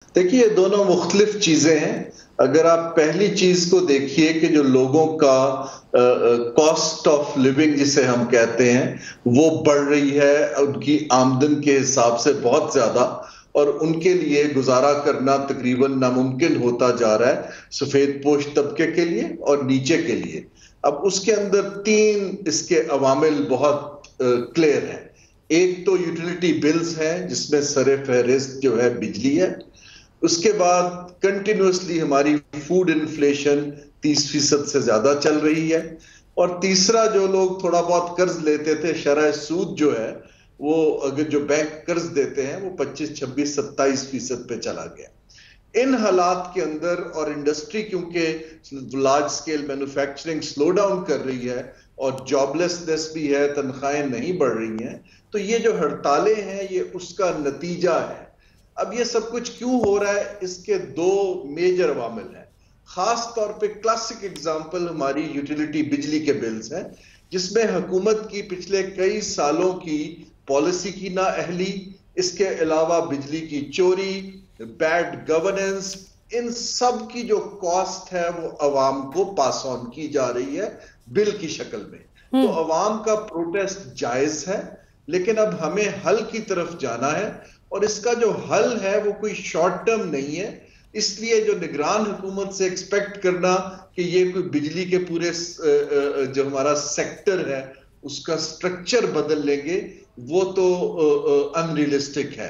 देखिए, ये दोनों मुख्तलिफ चीजें हैं। अगर आप पहली चीज को देखिए कि जो लोगों का कॉस्ट ऑफ लिविंग जिसे हम कहते हैं वो बढ़ रही है उनकी आमदन के हिसाब से बहुत ज्यादा, और उनके लिए गुजारा करना तकरीबन नामुमकिन होता जा रहा है सफेद पोश तबके के लिए और नीचे के लिए। अब उसके अंदर तीन इसके अवामिल बहुत क्लियर हैं। एक तो यूटिलिटी बिल्स हैं जिसमें सरे फहरिस्त जो है बिजली है। उसके बाद कंटिन्यूसली हमारी फूड इन्फ्लेशन 30% से ज्यादा चल रही है। और तीसरा, जो लोग थोड़ा बहुत कर्ज लेते थे, शरह सूद जो है वो, अगर जो बैंक कर्ज देते हैं वो 25, 26, 27% पे चला गया। इन हालात के अंदर, और इंडस्ट्री क्योंकि large scale manufacturing slow down कर रही है और जॉबलेसनेस भी है, तनख्वाहें नहीं बढ़ रही हैं, तो ये जो हड़तालें हैं ये उसका नतीजा है। अब ये सब कुछ क्यों हो रहा है, इसके दो मेजर अवामिल हैं। खास तौर पे क्लासिक एग्जांपल हमारी यूटिलिटी बिजली के बिल्स हैं, जिसमें हुकूमत की पिछले कई सालों की पॉलिसी की नाअहली, इसके अलावा बिजली की चोरी, बैड गवर्नेंस, इन सब की जो कॉस्ट है वो अवाम को पास ऑन की जा रही है बिल की शक्ल में। तो अवाम का प्रोटेस्ट जायज है, लेकिन अब हमें हल की तरफ जाना है, और इसका जो हल है वो कोई शॉर्ट टर्म नहीं है। इसलिए जो निगरान हुकूमत से एक्सपेक्ट करना कि ये कोई बिजली के पूरे जो हमारा सेक्टर है उसका स्ट्रक्चर बदल लेंगे, वो तो अनरियलिस्टिक है।